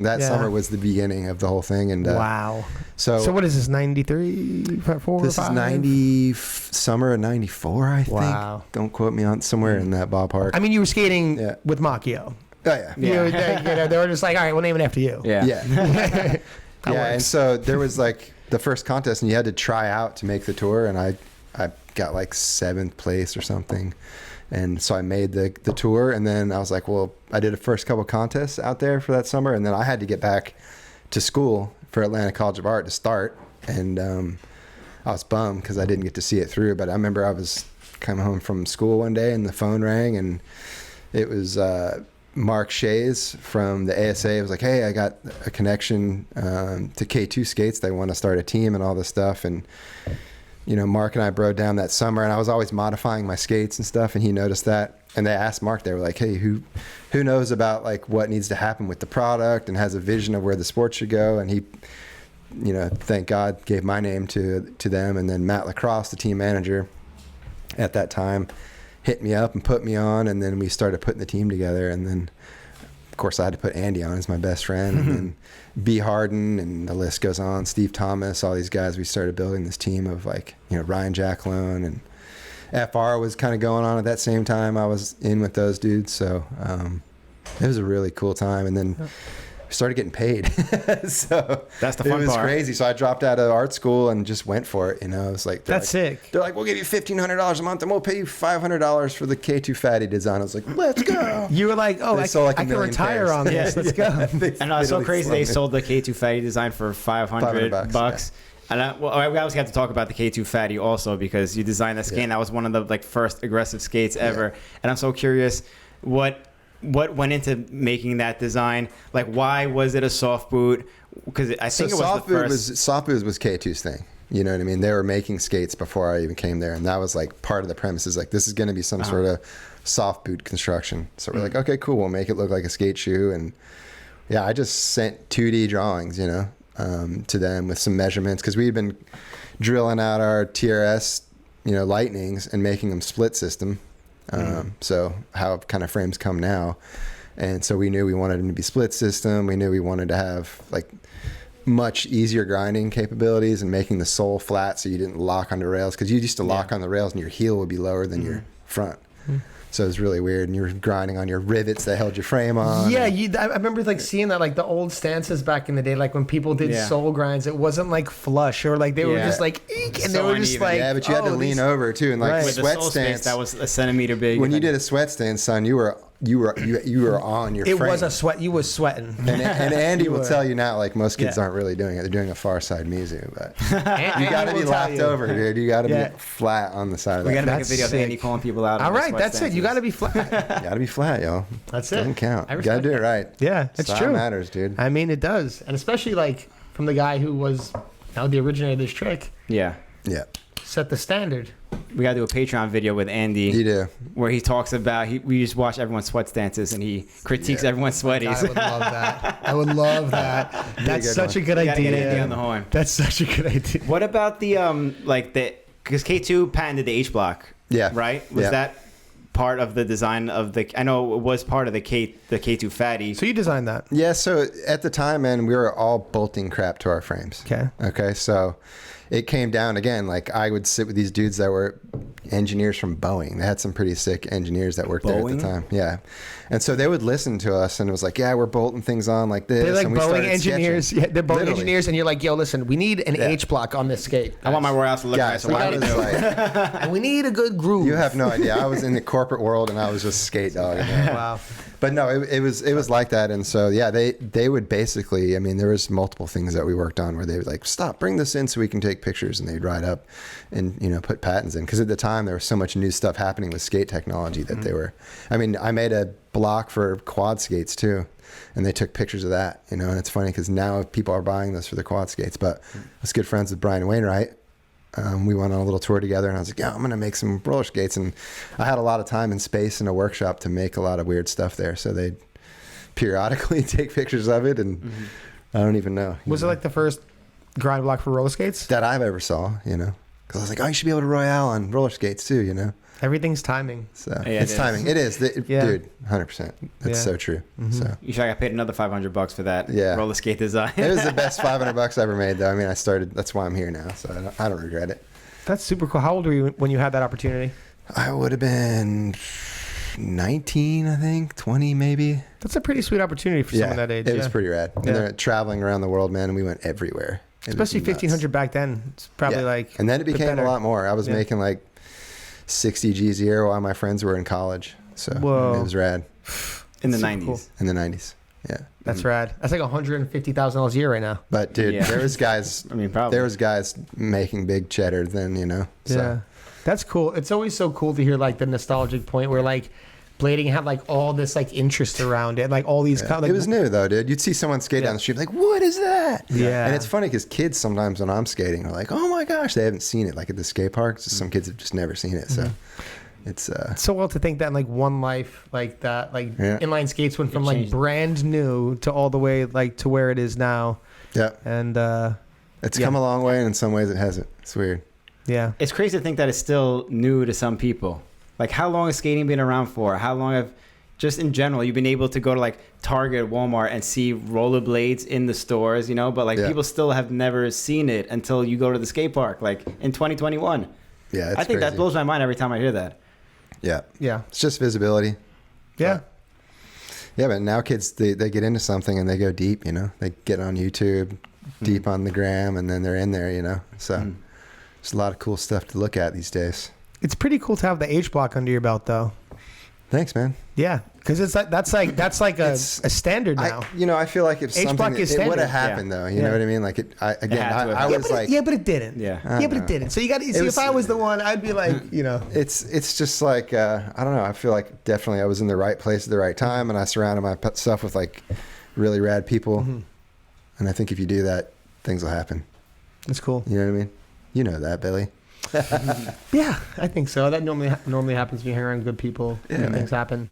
That summer was the beginning of the whole thing. And wow. So what is this, 93, 4, this 5? is summer of 94, I think. Wow. Don't quote me on somewhere in that ballpark. I mean, you were skating with Macchio. Oh, yeah. They were just like, all right, we'll name it after you. Yeah. Yeah. And so there was like the first contest, and you had to try out to make the tour, and I got like 7th place or something. And so I made the tour, and then I was like, well, I did the first couple contests out there for that summer, and then I had to get back to school for Atlanta College of Art to start. And I was bummed because I didn't get to see it through. But I remember I was coming home from school one day, and the phone rang, and it was Mark Shays from the ASA. It was like, hey, I got a connection to K2 Skates. They want to start a team and all this stuff. And you know, Mark and I broke down that summer, and I was always modifying my skates and stuff, and he noticed that. And they asked Mark, they were like, hey, who knows about like what needs to happen with the product and has a vision of where the sport should go? And he, you know, thank God, gave my name to them. And then Matt Lacrosse, the team manager at that time, hit me up and put me on, and then we started putting the team together. And then of course I had to put Andy on as my best friend, and then B Harden, and the list goes on, Steve Thomas, all these guys. We started building this team of like, you know, Ryan Jacklone, and FR was kind of going on at that same time. I was in with those dudes. So it was a really cool time. And then started getting paid. So that's the fun part. It was crazy. So I dropped out of art school and just went for it. You know, it was like, that's sick. They're like, we'll give you $1,500 a month and we'll pay you $500 for the K2 Fatty design. I was like, let's go. You were like, oh, I can retire pairs. on this. Let's go. And I was so crazy. They sold the K2 Fatty design for $500 bucks. Yeah. And we obviously have to talk about the K2 Fatty also, because you designed that skate. Yeah. That was one of the like first aggressive skates ever. Yeah. And I'm so curious, what went into making that design? Like, why was it a soft boot? Because I think it was the first. Soft boot was K2's thing. You know what I mean? They were making skates before I even came there, and that was like part of the premise. Is like, this is going to be some sort of soft boot construction. So we're like, okay, cool. We'll make it look like a skate shoe. And yeah, I just sent 2D drawings, you know, to them with some measurements, because we had been drilling out our TRS, you know, Lightnings and making them split system. So how kind of frames come now. And so we knew we wanted them to be split system. We knew we wanted to have like much easier grinding capabilities and making the sole flat so you didn't lock on the rails, because you used to lock on the rails and your heel would be lower than your front. So it was really weird, and you were grinding on your rivets that held your frame on. Yeah, I remember like seeing that, like the old stances back in the day, like when people did sole grinds, it wasn't like flush, or like they were just like eek, and so they were just like, but you had to lean over too, and like with sweat the stance that was a centimeter big. When you did a sweat stance, son, you were on your frame. It was a sweat. You was sweating. And Andy will tell you now, like most kids aren't really doing it. They're doing a far side Mizu, but you got to be lapped over, dude. You got to be flat on the side of that. We got to make a video of Andy calling people out. All right, that's it. You got to be flat. You got to be flat, y'all. That's it. Doesn't count. You got to do it right. Yeah, it's Style true. matters, dude. I mean, it does, and especially like from the guy who was now the originator of this trick. Yeah. Set the standard. We gotta do a Patreon video with Andy. You do. Where he talks about we just watch everyone's sweat stances and he critiques everyone's sweaties. God, I would love that. I would love that. That's such a good idea. Gotta get Andy on the horn. That's such a good idea. What about the because K2 patented the H block. Yeah. Right? Was that part of the design of I know it was part of the K2 Fatty. So you designed that? Yeah. So at the time, man, we were all bolting crap to our frames. Okay. So it came down again. Like I would sit with these dudes that were engineers from Boeing. They had some pretty sick engineers that worked there at the time. Yeah. And so they would listen to us, and it was like, yeah, we're bolting things on like this. They're like and we Boeing engineers. Sketching. Yeah, they're Boeing engineers, and you're like, yo, listen, we need an H block on this skate. I want my Royals to look nice. So I was like, and we need a good groove. You have no idea. I was in the corporate world, and I was just skate dog. Wow. But no, it was like that. And so, yeah, they would basically, I mean, there was multiple things that we worked on where they would like, stop, bring this in so we can take pictures. And they'd ride up and, you know, put patents in. Because at the time, there was so much new stuff happening with skate technology that they were, I mean, I made a block for quad skates too. And they took pictures of that, you know. And it's funny because now people are buying this for the quad skates. But I was good friends with Brian Wainwright. We went on a little tour together, and I was like, yeah, I'm going to make some roller skates. And I had a lot of time and space in a workshop to make a lot of weird stuff there. So they'd periodically take pictures of it, and I don't even know. Was it like the first grind block for roller skates? That I've ever saw, you know. Because I was like, oh, you should be able to royale on roller skates too, you know? Everything's timing. So it's timing. It is. Dude, 100%. That's so true. Mm-hmm. So you feel like I paid another $500 for that roller skate design. It was the best $500 I ever made, though. I mean, that's why I'm here now. So I don't regret it. That's super cool. How old were you when you had that opportunity? I would have been 19, I think, 20 maybe. That's a pretty sweet opportunity for someone that age. It was pretty rad. And they're traveling around the world, man, and we went everywhere. Especially 1,500 back then. It's probably like... And then it became a lot more. I was making like 60 G's a year while my friends were in college. So it was rad. In the 90s. Cool. In the 90s. Yeah. That's rad. That's like $150,000 a year right now. But dude, there was guys, probably. There was guys making big cheddar then, you know? So. Yeah. That's cool. It's always so cool to hear like the nostalgic point where like blading had like all this like interest around it, like all these. Like, it was new though, dude. You'd see someone skate down the street, like, what is that? Yeah. And it's funny because kids sometimes when I'm skating are like, oh my gosh, they haven't seen it. Like at the skate park, some kids have just never seen it. So it's so well to think that in like one life like that, like inline skates went from like brand new to all the way like to where it is now. Yeah. And it's come a long way, and in some ways it hasn't. It's weird. Yeah. It's crazy to think that it's still new to some people. Like, how long has skating been around for? How long have, just in general, you've been able to go to like Target, Walmart, and see rollerblades in the stores, you know? But like people still have never seen it until you go to the skate park, like in 2021. Yeah, I think that blows my mind every time I hear that. Yeah. Yeah. It's just visibility. Yeah. But now kids, they get into something and they go deep, you know? They get on YouTube, deep on the gram, and then they're in there, you know? So there's a lot of cool stuff to look at these days. It's pretty cool to have the H block under your belt, though. Thanks, man. Yeah, because it's like that's like a standard now. I feel like if something it would have happened though, you know what I mean? Like I was like, but it didn't. But it didn't. So you got to see if I was the one, I'd be like, you know, it's just like I don't know. I feel like definitely I was in the right place at the right time, and I surrounded myself with like really rad people, and I think if you do that, things will happen. That's cool. You know what I mean? You know that, Billy. Yeah, I think so. That normally happens when you hang around good people and things happen.